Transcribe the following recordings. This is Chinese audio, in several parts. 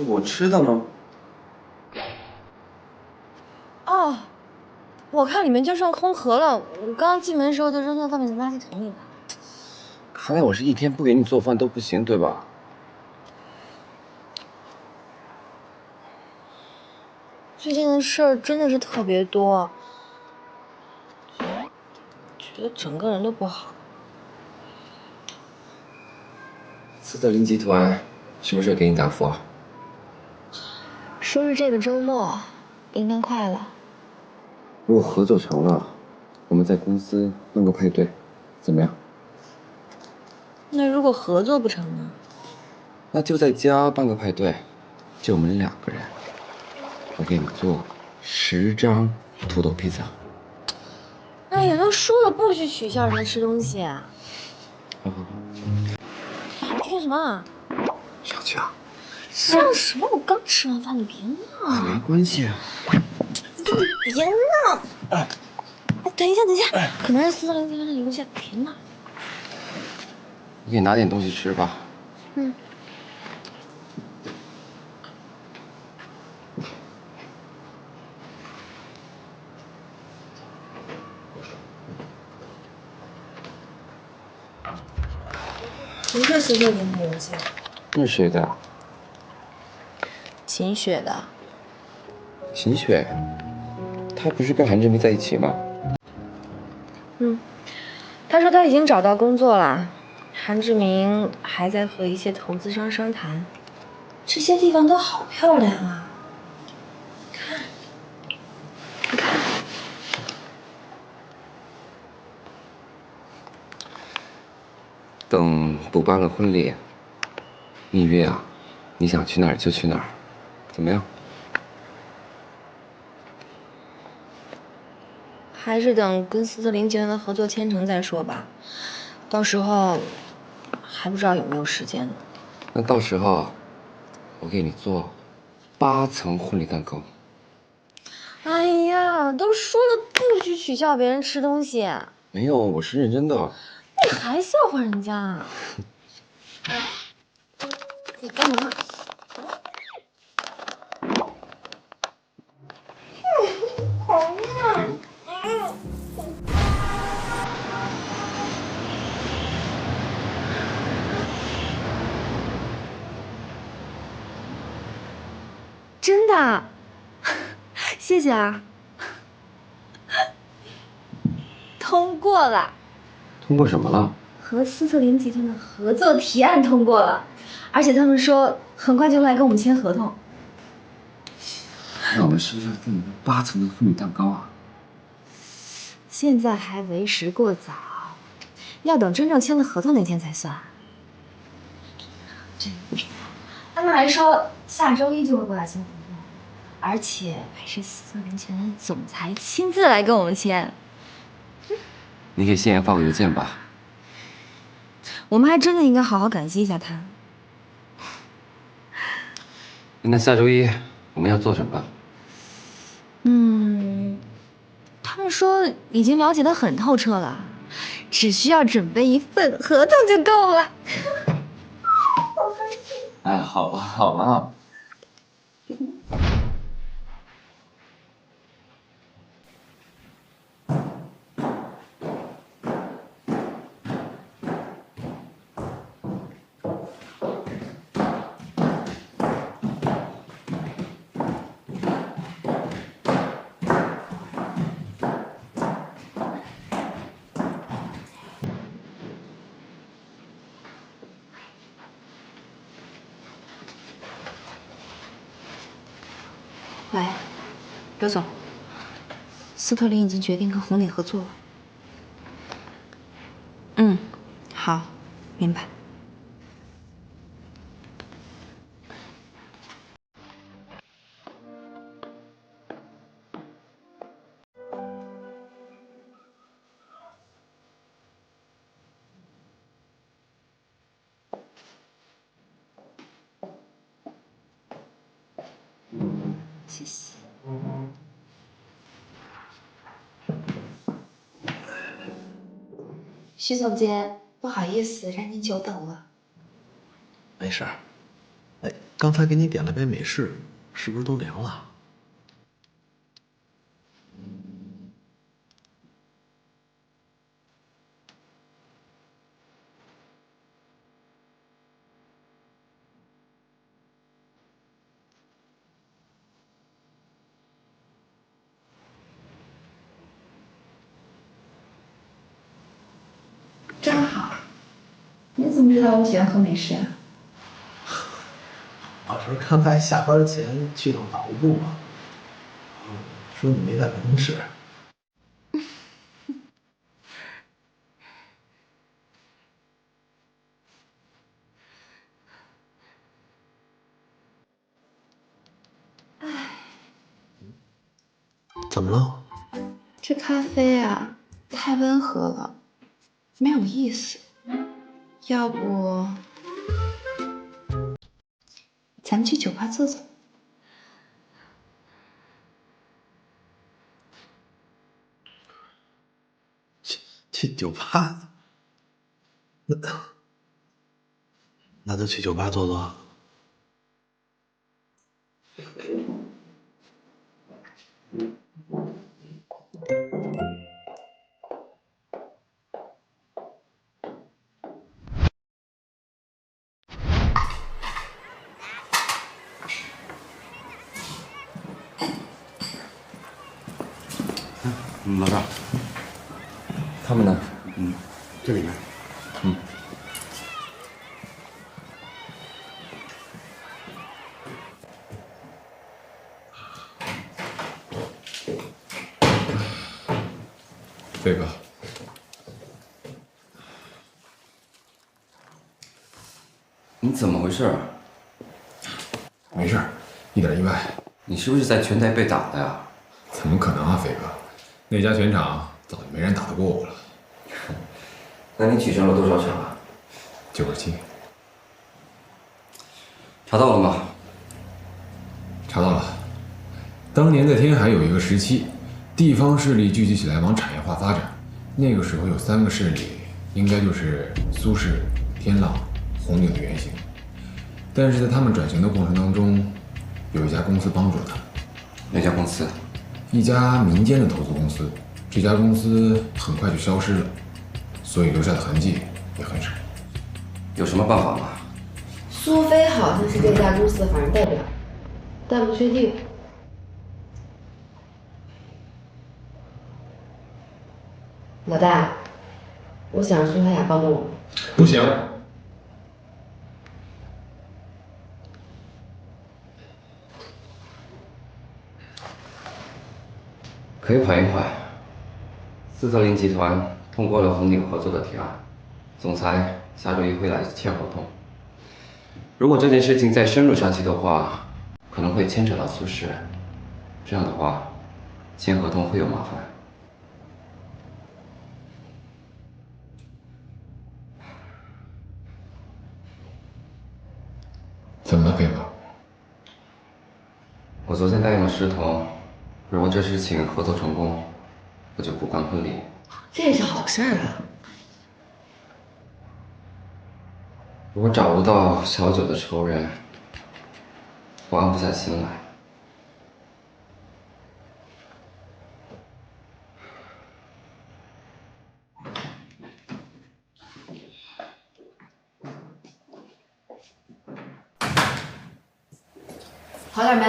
我吃的呢？哦，我看里面就剩空盒了，我刚刚进门的时候就扔在外面的垃圾桶里了。看来我是一天不给你做饭都不行，对吧？最近的事儿真的是特别多，觉得整个人都不好。斯特林集团什么时候给你答复啊？说是这个周末，应该快了。如果合作成了，我们在公司弄个派对，怎么样？那如果合作不成呢？那就在家办个派对，就我们2个人。我给你做10张土豆披萨。哎呀，都说了不许取笑人家吃东西。好。你干什么？上去啊！上什么？我刚吃完饭，你别闹。没关系。你别闹！哎，等一下，可能是斯特林集团的邮件，别闹。你给拿点东西吃吧。嗯。不是斯特林的邮件。那是谁的？秦雪的。秦雪，她不是跟韩志明在一起吗？他说他已经找到工作了，韩志明还在和一些投资商商谈。这些地方都好漂亮啊！你看，等补办了婚礼，蜜月啊，你想去哪儿就去哪儿，怎么样？还是等跟斯特林集团的合作签成再说吧，到时候还不知道有没有时间呢。那到时候我给你做8层婚礼蛋糕。哎呀，都说了不许取笑别人吃东西，没有，我是认真的。你还笑话人家啊？你干嘛？真的，谢谢啊。通过了。通过什么了？和斯特林集团的合作提案通过了，而且他们说很快就会来跟我们签合同。那我们是不是要订8层的婚礼蛋糕啊？现在还为时过早，要等真正签了合同那天才算。他们还说下周1就会过来签合同，而且还是斯特林集团总裁亲自来跟我们签。你给谢妍发个邮件吧。我们还真的应该好好感激一下他。那下周1我们要做什么？他们说已经了解得很透彻了，只需要准备一份合同就够了。哎，好了好了。喂，刘总，斯特林已经决定跟红岭合作了。好，明白。谢谢。徐总监，不好意思，让您久等了。没事儿。哎，刚才给你点了杯美式，是不是都凉了？正好，你怎么知道我喜欢喝美式啊？我说刚才下班前去趟法务部嘛，说你没在办公室。怎么了？这咖啡啊，太温和了，没有意思。要不，咱们去酒吧坐坐？去酒吧？那就去酒吧坐坐。老赵，他们呢？这里面。飞哥，你怎么回事啊？没事，一点意外。你是不是在拳台被打的呀？怎么可能啊，飞哥？那家拳场早就没人打得过我了。那你取胜了多少场啊97。查到了吗？查到了。当年在天海有一个时期，地方势力聚集起来往产业化发展，那个时候有3个势力，应该就是苏氏、天浪、红鼎的原型。但是在他们转型的过程当中，有一家公司帮助了他们。哪家公司？一家民间的投资公司。这家公司很快就消失了，所以留下的痕迹也很少。有什么办法吗？苏菲好像是这家公司的法人代表，但不确定。老大，我想让苏菲亚帮帮我。不行。可以缓一缓。斯特林集团通过了红鼎合作的提案，总裁下周一会来签合同。如果这件事情再深入下去的话，可能会牵扯到苏氏，这样的话，签合同会有麻烦。怎么了，飞哥？我昨天答应了师彤，如果这事情合作成功，我就不办婚礼。这也是好事儿啊。如果找不到小九的仇人，我安不下心来。好点没？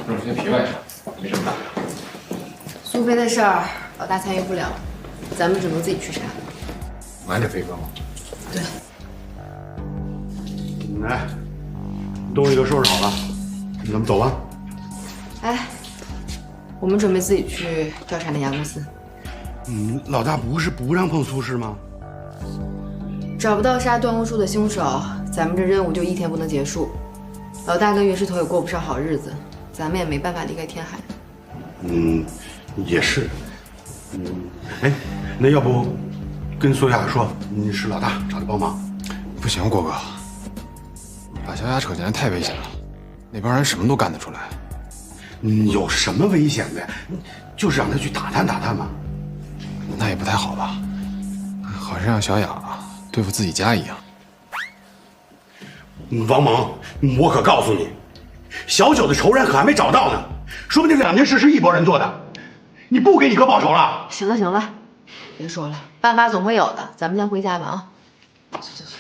这是些皮外伤，没什么大不了。苏菲的事儿，老大参与不了，咱们只能自己去查。瞒着飞哥吗？对。来，东西都收拾好了，咱们走吧。哎，我们准备自己去调查那家公司。老大不是不让碰苏氏吗？找不到杀段无树的凶手，咱们这任务就一天不能结束。老大跟袁石头也过不上好日子，咱们也没办法离开天海。也是。哎，那要不跟苏雅说你是老大，找他帮忙。不行，郭哥，把小雅扯进来太危险了，那帮人什么都干得出来。有什么危险呗？就是让他去打探打探嘛。那也不太好吧？好像让小雅对付自己家一样。王蒙，我可告诉你，小九的仇人可还没找到呢，说不定这2件事是一拨人做的。你不给你哥报仇了？行了行了，别说了，办法总会有的，咱们先回家吧啊。走走走。